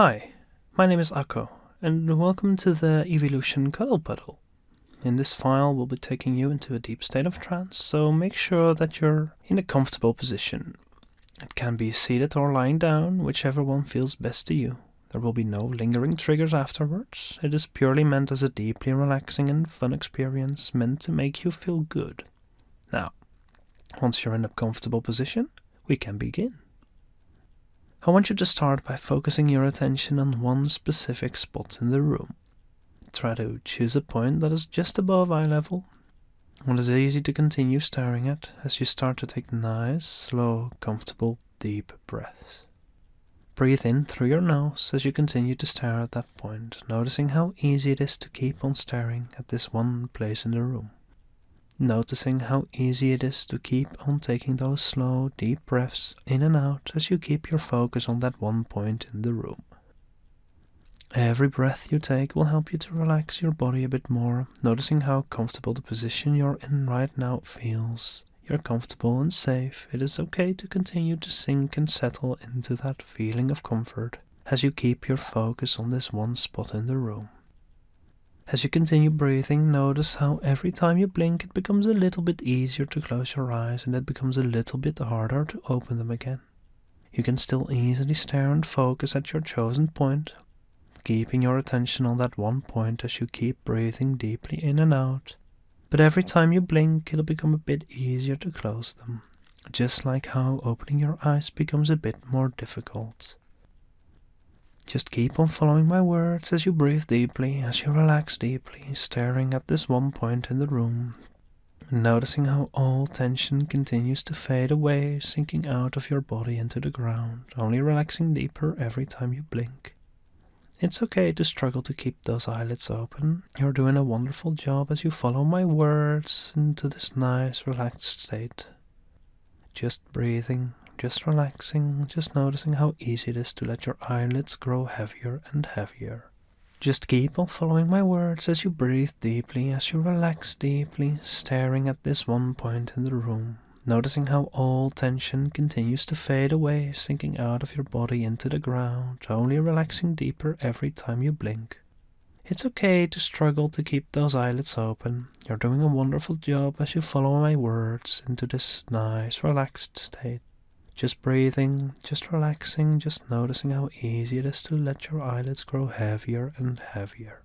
Hi, my name is Akko, and welcome to the Eeveelution Cuddle Puddle. In this file, we'll be taking you into a deep state of trance, so make sure that you're in a comfortable position. It can be seated or lying down, whichever one feels best to you. There will be no lingering triggers afterwards. It is purely meant as a deeply relaxing and fun experience meant to make you feel good. Now, once you're in a comfortable position, we can begin. I want you to start by focusing your attention on one specific spot in the room. Try to choose a point that is just above eye level, and is easy to continue staring at as you start to take nice, slow, comfortable, deep breaths. Breathe in through your nose as you continue to stare at that point, noticing how easy it is to keep on staring at this one place in the room. Noticing how easy it is to keep on taking those slow, deep breaths in and out as you keep your focus on that one point in the room. Every breath you take will help you to relax your body a bit more, noticing how comfortable the position you're in right now feels. You're comfortable and safe. It is okay to continue to sink and settle into that feeling of comfort as you keep your focus on this one spot in the room. As you continue breathing, notice how every time you blink it becomes a little bit easier to close your eyes and it becomes a little bit harder to open them again. You can still easily stare and focus at your chosen point, keeping your attention on that one point as you keep breathing deeply in and out. But every time you blink, it'll become a bit easier to close them, just like how opening your eyes becomes a bit more difficult. Just keep on following my words as you breathe deeply, as you relax deeply, staring at this one point in the room, noticing how all tension continues to fade away, sinking out of your body into the ground, only relaxing deeper every time you blink. It's okay to struggle to keep those eyelids open. You're doing a wonderful job as you follow my words into this nice, relaxed state. Just breathing. Just relaxing, just noticing how easy it is to let your eyelids grow heavier and heavier. Just keep on following my words as you breathe deeply, as you relax deeply, staring at this one point in the room, noticing how all tension continues to fade away, sinking out of your body into the ground, only relaxing deeper every time you blink. It's okay to struggle to keep those eyelids open. You're doing a wonderful job as you follow my words into this nice, relaxed state. Just breathing, just relaxing, just noticing how easy it is to let your eyelids grow heavier and heavier.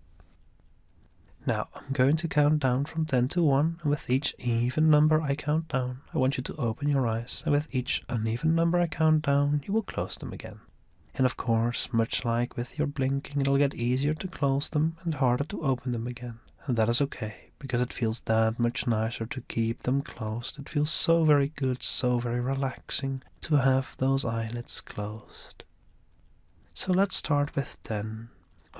Now, I'm going to count down from 10 to 1, and with each even number I count down, I want you to open your eyes, and with each uneven number I count down, you will close them again. And of course, much like with your blinking, it'll get easier to close them and harder to open them again. And that is okay, because it feels that much nicer to keep them closed. It feels so very good, so very relaxing to have those eyelids closed. So let's start with 10.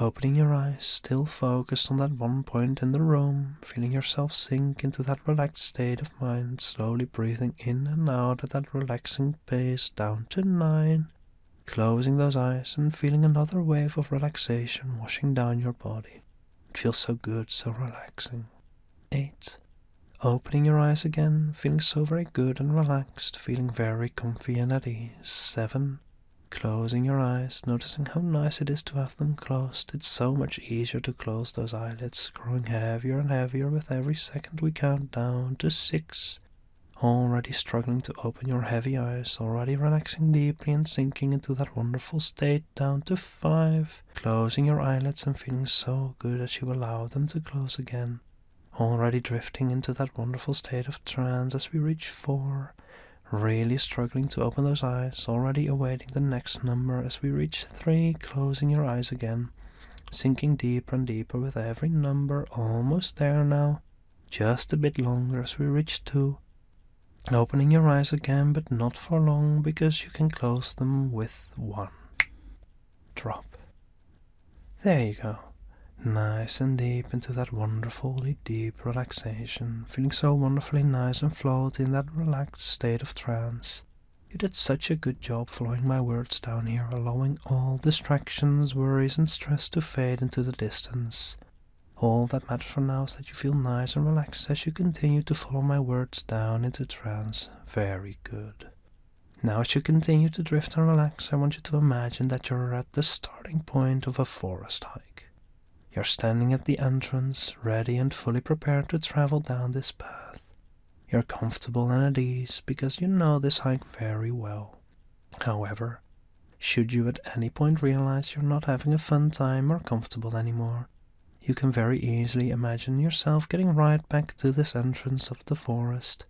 Opening your eyes, still focused on that one point in the room, feeling yourself sink into that relaxed state of mind, slowly breathing in and out at that relaxing pace, down to 9. Closing those eyes and feeling another wave of relaxation washing down your body. It feels so good, so relaxing. 8. Opening your eyes again, feeling so very good and relaxed, feeling very comfy and at ease. 7. Closing your eyes, noticing how nice it is to have them closed. It's so much easier to close those eyelids, growing heavier and heavier with every second we count down to 6. Already struggling to open your heavy eyes, already relaxing deeply and sinking into that wonderful state, down to 5. Closing your eyelids and feeling so good as you allow them to close again. Already drifting into that wonderful state of trance as we reach 4. Really struggling to open those eyes, already awaiting the next number as we reach 3. Closing your eyes again, sinking deeper and deeper with every number, almost there now. Just a bit longer as we reach 2. Opening your eyes again, but not for long, because you can close them with 1. Drop. There you go. Nice and deep into that wonderfully deep relaxation, feeling so wonderfully nice and floaty in that relaxed state of trance. You did such a good job following my words down here, allowing all distractions, worries and stress to fade into the distance. All that matters for now is that you feel nice and relaxed as you continue to follow my words down into trance. Very good. Now as you continue to drift and relax, I want you to imagine that you're at the starting point of a forest hike. You're standing at the entrance, ready and fully prepared to travel down this path. You're comfortable and at ease because you know this hike very well. However, should you at any point realize you're not having a fun time or comfortable anymore, you can very easily imagine yourself getting right back to this entrance of the forest,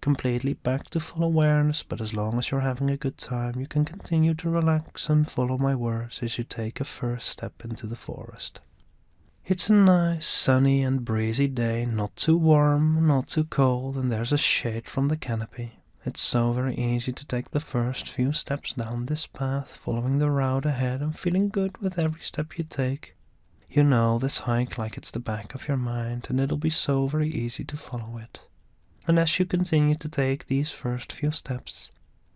completely back to full awareness, but as long as you're having a good time, you can continue to relax and follow my words as you take a first step into the forest. It's a nice, sunny and breezy day, not too warm, not too cold, and there's a shade from the canopy. It's so very easy to take the first few steps down this path, following the route ahead and feeling good with every step you take. You know this hike like it's the back of your mind, and it'll be so very easy to follow it. And as you continue to take these first few steps,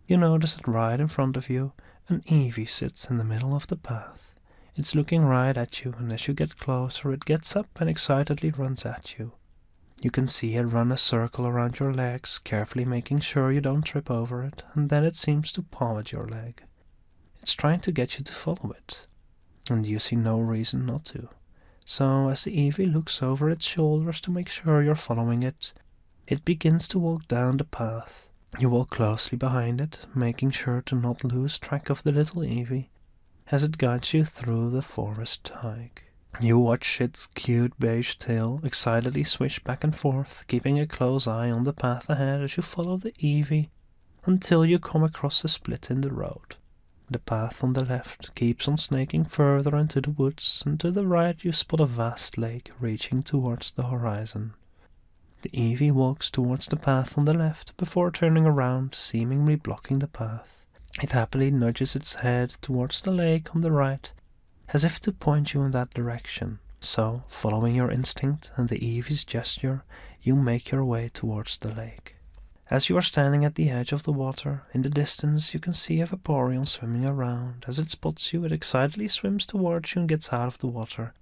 you notice that right in front of you, an Eevee sits in the middle of the path. It's looking right at you, and as you get closer, it gets up and excitedly runs at you. You can see it run a circle around your legs, carefully making sure you don't trip over it, and then it seems to paw at your leg. It's trying to get you to follow it, and you see no reason not to. So as the Eevee looks over its shoulders to make sure you're following it, it begins to walk down the path. You walk closely behind it, making sure to not lose track of the little Eevee as it guides you through the forest hike. You watch its cute beige tail excitedly swish back and forth, keeping a close eye on the path ahead as you follow the Eevee until you come across a split in the road. The path on the left keeps on snaking further into the woods, and to the right you spot a vast lake reaching towards the horizon. The Eevee walks towards the path on the left before turning around, seemingly blocking the path. It happily nudges its head towards the lake on the right, as if to point you in that direction. So, following your instinct and the Eevee's gesture, you make your way towards the lake. As you are standing at the edge of the water, in the distance you can see a Vaporeon swimming around. As it spots you, it excitedly swims towards you and gets out of the water,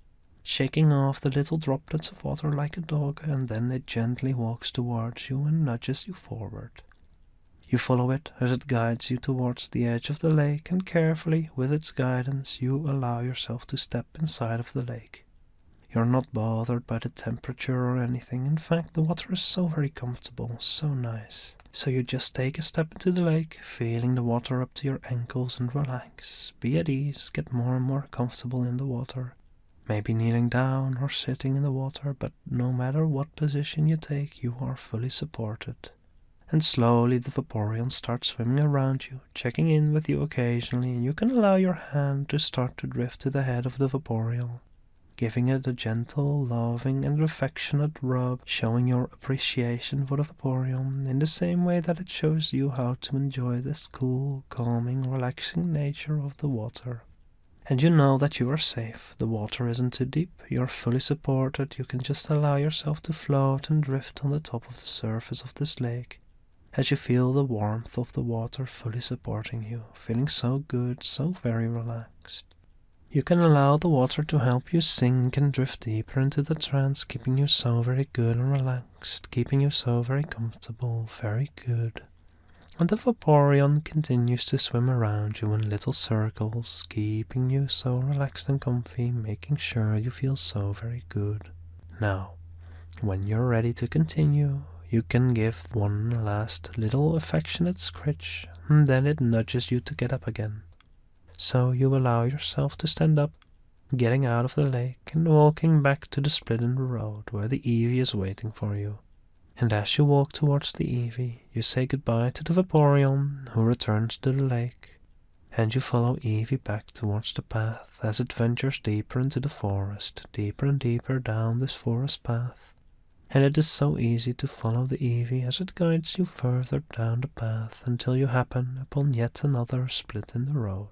shaking off the little droplets of water like a dog, and then it gently walks towards you and nudges you forward. You follow it as it guides you towards the edge of the lake, and carefully, with its guidance, you allow yourself to step inside of the lake. You're not bothered by the temperature or anything. In fact, the water is so very comfortable, so nice. So you just take a step into the lake, feeling the water up to your ankles, and relax. Be at ease, get more and more comfortable in the water. Maybe kneeling down or sitting in the water, but no matter what position you take, you are fully supported. And slowly the Vaporeon starts swimming around you, checking in with you occasionally, and you can allow your hand to start to drift to the head of the Vaporeon, giving it a gentle, loving and affectionate rub, showing your appreciation for the Vaporeon in the same way that it shows you how to enjoy this cool, calming, relaxing nature of the water. And you know that you are safe. The water isn't too deep, you are fully supported, you can just allow yourself to float and drift on the top of the surface of this lake, as you feel the warmth of the water fully supporting you, feeling so good, so very relaxed. You can allow the water to help you sink and drift deeper into the trance, keeping you so very good and relaxed, keeping you so very comfortable, very good. And the Vaporeon continues to swim around you in little circles, keeping you so relaxed and comfy, making sure you feel so very good. Now, when you're ready to continue, you can give one last little affectionate scritch, and then it nudges you to get up again. So you allow yourself to stand up, getting out of the lake and walking back to the split in the road where the Eevee is waiting for you. And as you walk towards the Eevee, you say goodbye to the Vaporeon, who returns to the lake, and you follow Eevee back towards the path as it ventures deeper into the forest, deeper and deeper down this forest path. And it is so easy to follow the Eevee as it guides you further down the path until you happen upon yet another split in the road.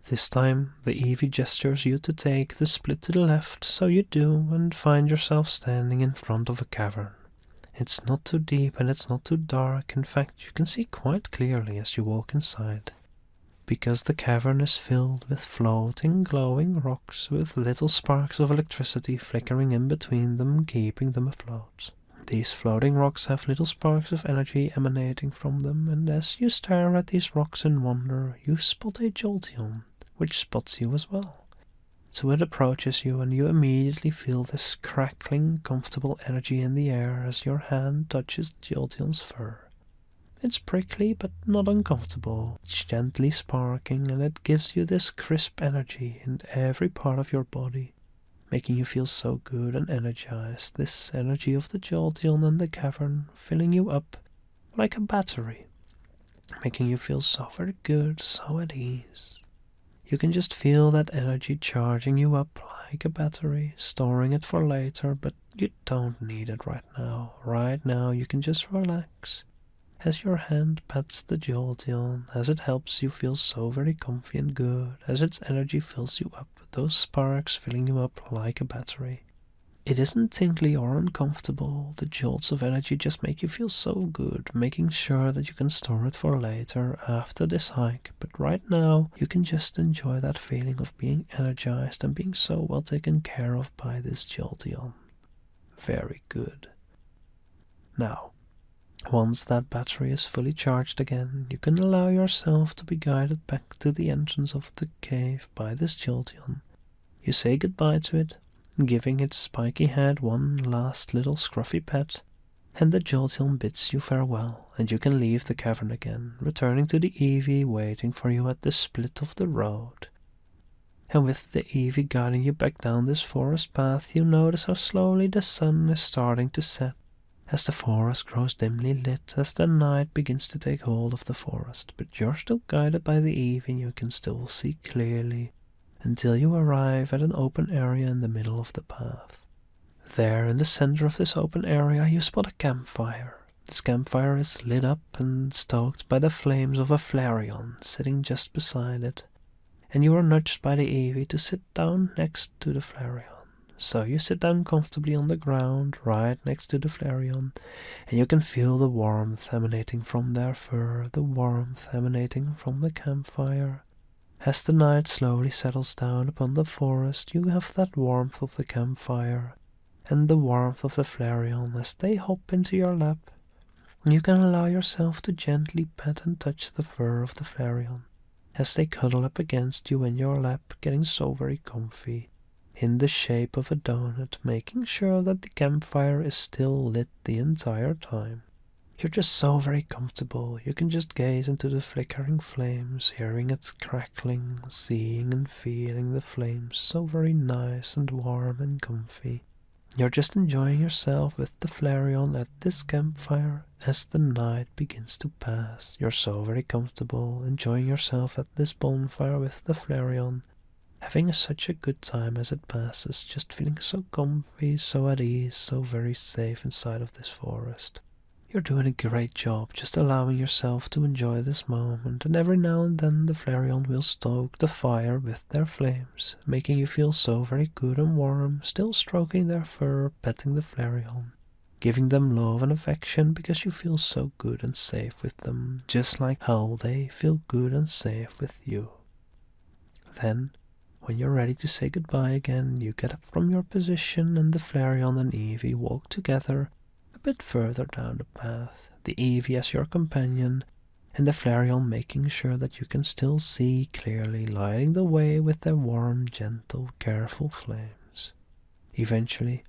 This time the Eevee gestures you to take the split to the left, so you do, and find yourself standing in front of a cavern. It's not too deep and it's not too dark. In fact, you can see quite clearly as you walk inside, because the cavern is filled with floating, glowing rocks with little sparks of electricity flickering in between them, keeping them afloat. These floating rocks have little sparks of energy emanating from them, and as you stare at these rocks in wonder, you spot a Jolteon, which spots you as well. So it approaches you, and you immediately feel this crackling, comfortable energy in the air as your hand touches Jolteon's fur. It's prickly, but not uncomfortable. It's gently sparking, and it gives you this crisp energy in every part of your body, making you feel so good and energized. This energy of the Jolteon and the cavern filling you up like a battery, making you feel so very good, so at ease. You can just feel that energy charging you up like a battery, storing it for later, but you don't need it right now. Right now you can just relax as your hand pats the Jolteon, as it helps you feel so very comfy and good, as its energy fills you up, those sparks filling you up like a battery. It isn't tingly or uncomfortable. The jolts of energy just make you feel so good, making sure that you can store it for later after this hike. But right now, you can just enjoy that feeling of being energized and being so well taken care of by this Jolteon. Very good. Now, once that battery is fully charged again, you can allow yourself to be guided back to the entrance of the cave by this Jolteon. You say goodbye to it, giving its spiky head one last little scruffy pet, and the Jolteon bids you farewell, and you can leave the cavern again, returning to the Eevee waiting for you at the split of the road. And with the Eevee guiding you back down this forest path, you notice how slowly the sun is starting to set, as the forest grows dimly lit, as the night begins to take hold of the forest. But you're still guided by the Eevee, and you can still see clearly, until you arrive at an open area in the middle of the path. There, in the center of this open area, you spot a campfire. This campfire is lit up and stoked by the flames of a Flareon sitting just beside it, and you are nudged by the Eevee to sit down next to the Flareon. So you sit down comfortably on the ground right next to the Flareon, and you can feel the warmth emanating from their fur, the warmth emanating from the campfire. As the night slowly settles down upon the forest, you have that warmth of the campfire and the warmth of the Flareon as they hop into your lap. You can allow yourself to gently pet and touch the fur of the Flareon as they cuddle up against you in your lap, getting so very comfy, in the shape of a donut, making sure that the campfire is still lit the entire time. You're just so very comfortable. You can just gaze into the flickering flames, hearing its crackling, seeing and feeling the flames so very nice and warm and comfy. You're just enjoying yourself with the Flareon at this campfire as the night begins to pass. You're so very comfortable, enjoying yourself at this bonfire with the Flareon, having such a good time as it passes, just feeling so comfy, so at ease, so very safe inside of this forest. You're doing a great job just allowing yourself to enjoy this moment, and every now and then the Flareon will stoke the fire with their flames, making you feel so very good and warm, still stroking their fur, petting the Flareon, giving them love and affection because you feel so good and safe with them, just like how they feel good and safe with you. Then, when you're ready to say goodbye again, you get up from your position and the Flareon and Eevee walk together a bit further down the path, the Eevee as your companion, and the Flareon making sure that you can still see clearly, lighting the way with their warm, gentle, careful flames. Eventually,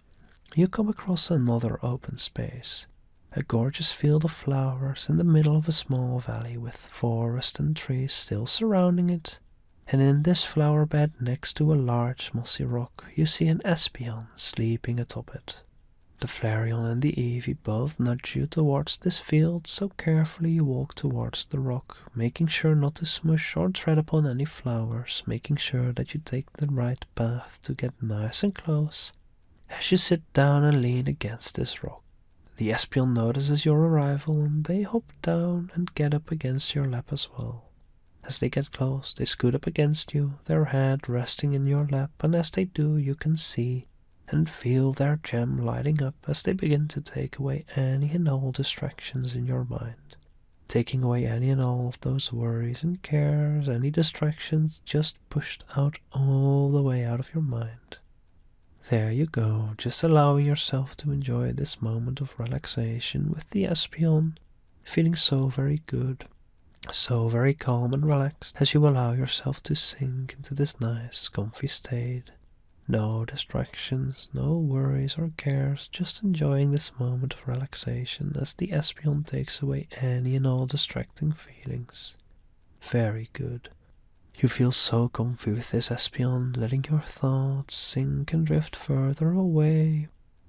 you come across another open space, a gorgeous field of flowers in the middle of a small valley with forest and trees still surrounding it. And in this flower bed next to a large mossy rock, you see an Espeon sleeping atop it. The Flareon and the Eevee both nudge you towards this field, so carefully you walk towards the rock, making sure not to smush or tread upon any flowers, making sure that you take the right path to get nice and close as you sit down and lean against this rock. The Espeon notices your arrival, and they hop down and get up against your lap as well. As they get close, they scoot up against you, their head resting in your lap, and as they do, you can see and feel their gem lighting up as they begin to take away any and all distractions in your mind. Taking away any and all of those worries and cares, any distractions just pushed out all the way out of your mind. There you go, just allowing yourself to enjoy this moment of relaxation with the Espeon, feeling so very good, so very calm and relaxed as you allow yourself to sink into this nice, comfy state. No distractions, no worries or cares, just enjoying this moment of relaxation as the Espeon takes away any and all distracting feelings. Very good. You feel so comfy with this Espeon, letting your thoughts sink and drift further away.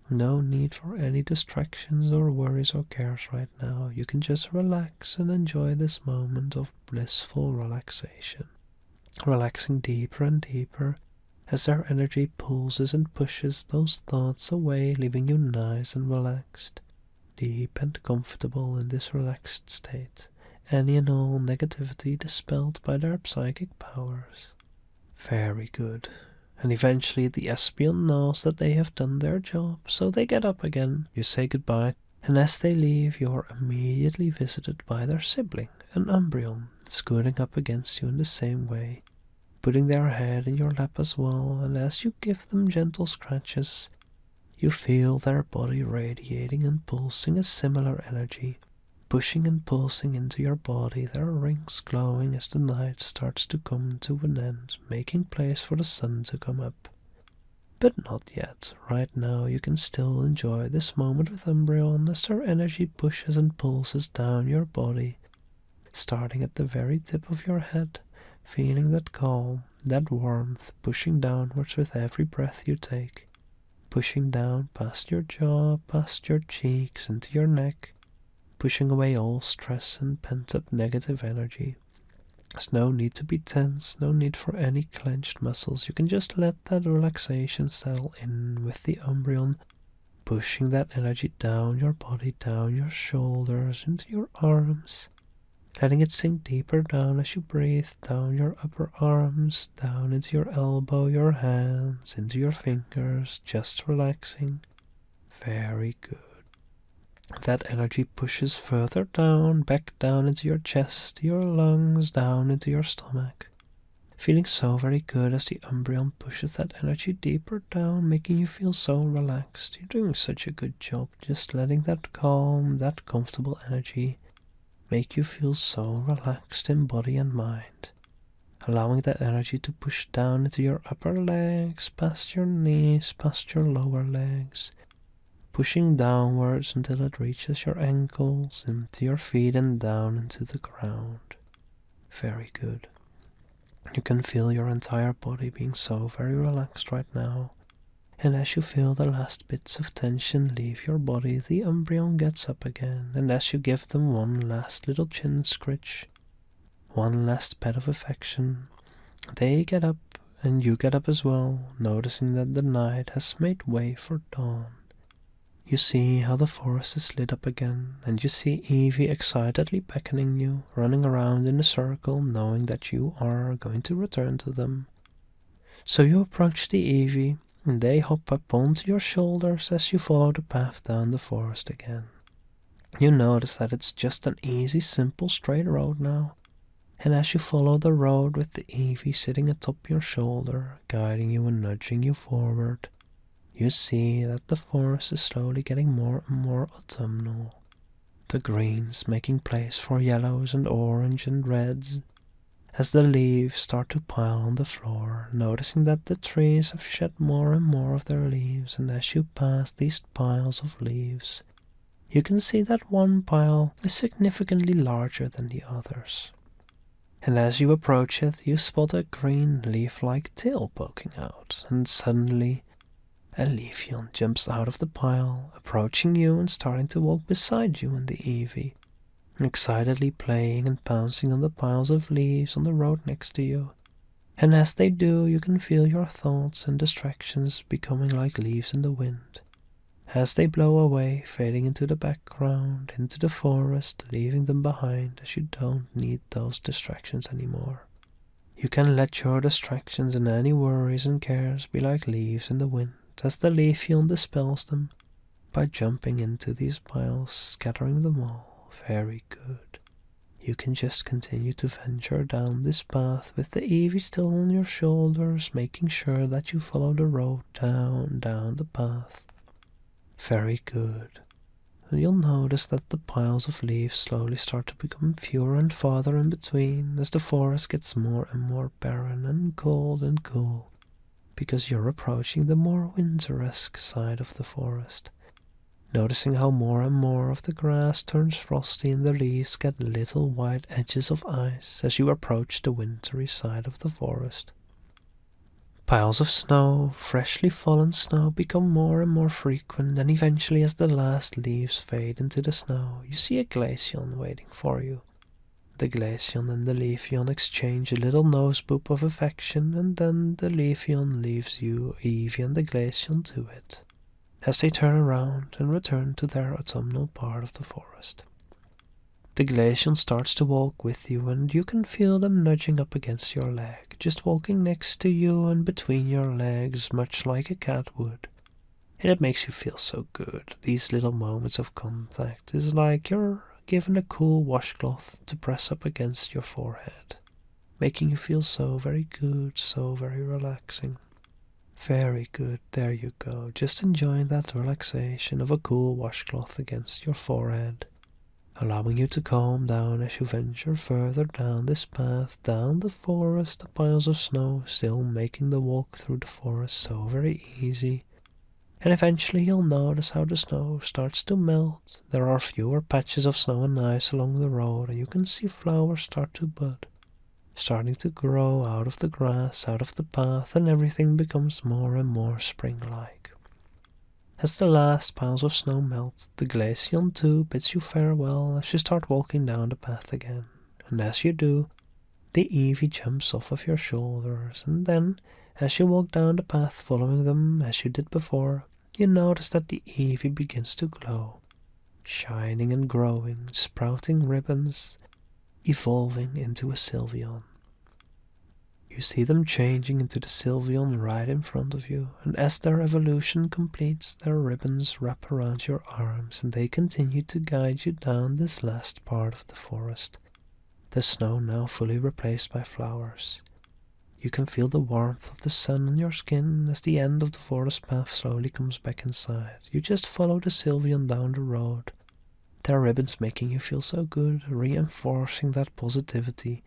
No need for any distractions or worries or cares right now. You can just relax and enjoy this moment of blissful relaxation. Relaxing deeper and deeper as their energy pulses and pushes those thoughts away, leaving you nice and relaxed, deep and comfortable in this relaxed state. Any and all negativity dispelled by their psychic powers. Very good. And eventually the Espeon knows that they have done their job, so they get up again. You say goodbye, and as they leave, you are immediately visited by their sibling, an Umbreon, scooting up against you in the same way, putting their head in your lap as well, and as you give them gentle scratches, you feel their body radiating and pulsing a similar energy, pushing and pulsing into your body, their rings glowing as the night starts to come to an end, making place for the sun to come up. But not yet. Right now you can still enjoy this moment with Umbreon as their energy pushes and pulses down your body, starting at the very tip of your head, feeling that calm, that warmth, pushing downwards with every breath you take, pushing down past your jaw, past your cheeks, into your neck, pushing away all stress and pent-up negative energy. There's no need to be tense, no need for any clenched muscles. You can just let that relaxation settle in with the Umbreon, pushing that energy down your body, down your shoulders, into your arms, letting it sink deeper down as you breathe, down your upper arms, down into your elbow, your hands, into your fingers, just relaxing. Very good. That energy pushes further down, back down into your chest, your lungs, down into your stomach. Feeling so very good as the Umbreon pushes that energy deeper down, making you feel so relaxed. You're doing such a good job, just letting that calm, that comfortable energy make you feel so relaxed in body and mind. Allowing that energy to push down into your upper legs, past your knees, past your lower legs, pushing downwards until it reaches your ankles, into your feet and down into the ground. Very good. You can feel your entire body being so very relaxed right now, and as you feel the last bits of tension leave your body, the Umbreon gets up again, and as you give them one last little chin scritch, one last pet of affection, they get up, and you get up as well, noticing that the night has made way for dawn. You see how the forest is lit up again, and you see Eevee excitedly beckoning you, running around in a circle, knowing that you are going to return to them. So you approach the Eevee, and they hop up onto your shoulders as you follow the path down the forest again. You notice that it's just an easy, simple, straight road now, and as you follow the road with the Eevee sitting atop your shoulder, guiding you and nudging you forward, you see that the forest is slowly getting more and more autumnal, the greens making place for yellows and orange and reds, as the leaves start to pile on the floor, noticing that the trees have shed more and more of their leaves, and as you pass these piles of leaves, you can see that one pile is significantly larger than the others. And as you approach it, you spot a green leaf-like tail poking out, and suddenly a Leafeon jumps out of the pile, approaching you and starting to walk beside you and the Eevee, excitedly playing and pouncing on the piles of leaves on the road next to you. And as they do, you can feel your thoughts and distractions becoming like leaves in the wind, as they blow away, fading into the background, into the forest, leaving them behind as you don't need those distractions anymore. You can let your distractions and any worries and cares be like leaves in the wind, as the Leafeon dispels them by jumping into these piles, scattering them all. Very good. You can just continue to venture down this path with the Eevee still on your shoulders, making sure that you follow the road down the path. Very good. And you'll notice that the piles of leaves slowly start to become fewer and farther in between as the forest gets more and more barren and cold, because you're approaching the more winter-esque side of the forest. Noticing how more and more of the grass turns frosty and the leaves get little white edges of ice as you approach the wintry side of the forest. Piles of snow, freshly fallen snow, become more and more frequent, and eventually as the last leaves fade into the snow, you see a Glaceon waiting for you. The Glaceon and the Leafeon exchange a little nose boop of affection, and then the Leafeon leaves you, Eevee, and the Glaceon to it, as they turn around and return to their autumnal part of the forest. The Glaceon starts to walk with you, and you can feel them nudging up against your leg, just walking next to you and between your legs, much like a cat would. And it makes you feel so good. These little moments of contact is like you're given a cool washcloth to press up against your forehead, making you feel so very good, so very relaxing. Very good, there you go, just enjoying that relaxation of a cool washcloth against your forehead, allowing you to calm down as you venture further down this path, down the forest, the piles of snow still making the walk through the forest so very easy. And eventually you'll notice how the snow starts to melt. There are fewer patches of snow and ice along the road, and you can see flowers start to bud, starting to grow out of the grass, out of the path, and everything becomes more and more spring-like. As the last piles of snow melt, the Glaceon too bids you farewell as you start walking down the path again, and as you do, the Eevee jumps off of your shoulders, and then, as you walk down the path following them as you did before, you notice that the Eevee begins to glow, shining and growing, sprouting ribbons, evolving into a Sylveon. You see them changing into the Sylveon right in front of you, and as their evolution completes, their ribbons wrap around your arms and they continue to guide you down this last part of the forest, the snow now fully replaced by flowers. You can feel the warmth of the sun on your skin as the end of the forest path slowly comes back inside. You just follow the Sylveon down the road, their ribbons making you feel so good, reinforcing that positivity,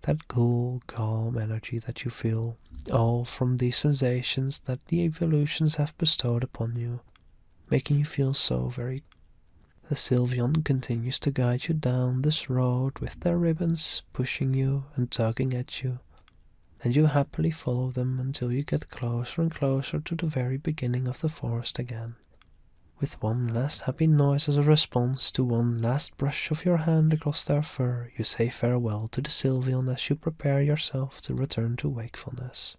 that cool, calm energy that you feel, all from the sensations that the evolutions have bestowed upon you, making you feel so very. The Sylveon continues to guide you down this road with their ribbons pushing you and tugging at you, and you happily follow them until you get closer and closer to the very beginning of the forest again. With one last happy noise as a response to one last brush of your hand across their fur, you say farewell to the Sylveon as you prepare yourself to return to wakefulness.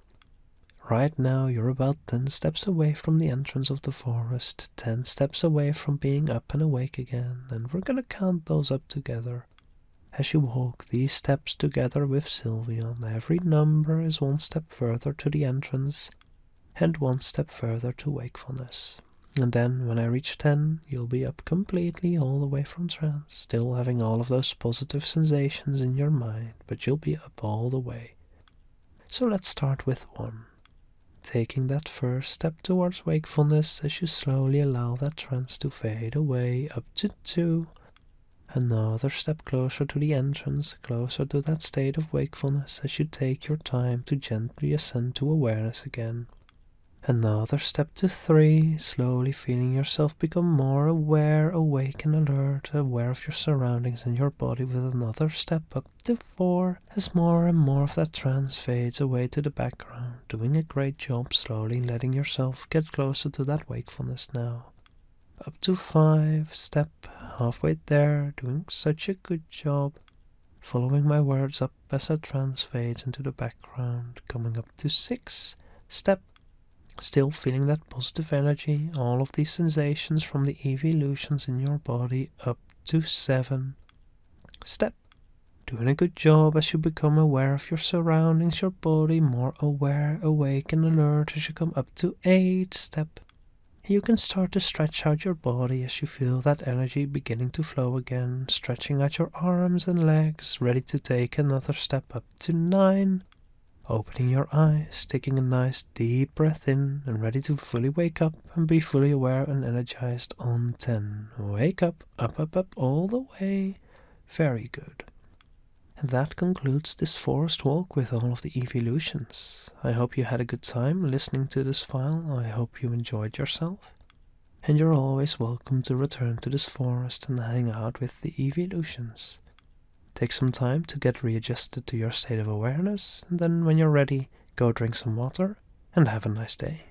Right now you're about 10 steps away from the entrance of the forest, 10 steps away from being up and awake again, and we're gonna count those up together. As you walk these steps together with Sylveon, every number is 1 step further to the entrance and 1 step further to wakefulness. And then, when I reach 10, you'll be up completely all the way from trance, still having all of those positive sensations in your mind, but you'll be up all the way. So let's start with 1. Taking that first step towards wakefulness as you slowly allow that trance to fade away, up to 2. Another step closer to the entrance, closer to that state of wakefulness as you take your time to gently ascend to awareness again. Another step to 3, slowly feeling yourself become more aware, awake and alert, aware of your surroundings and your body, with another step up to 4, as more and more of that trance fades away to the background, doing a great job slowly letting yourself get closer to that wakefulness now. Up to 5, step halfway there, doing such a good job, following my words up as that trance fades into the background, coming up to 6, step, still feeling that positive energy, all of these sensations from the Eeveelutions in your body, up to 7, step, doing a good job as you become aware of your surroundings, your body, more aware, awake and alert as you come up to 8, step, You can start to stretch out your body as you feel that energy beginning to flow again, stretching out your arms and legs, ready to take another step up to 9. Opening your eyes, taking a nice deep breath in, and ready to fully wake up and be fully aware and energized on 10. Wake up, up, all the way. Very good. And that concludes this forest walk with all of the Eeveelutions. I hope you had a good time listening to this file. I hope you enjoyed yourself. And you're always welcome to return to this forest and hang out with the Eeveelutions. Take some time to get readjusted to your state of awareness, and then when you're ready, go drink some water and have a nice day.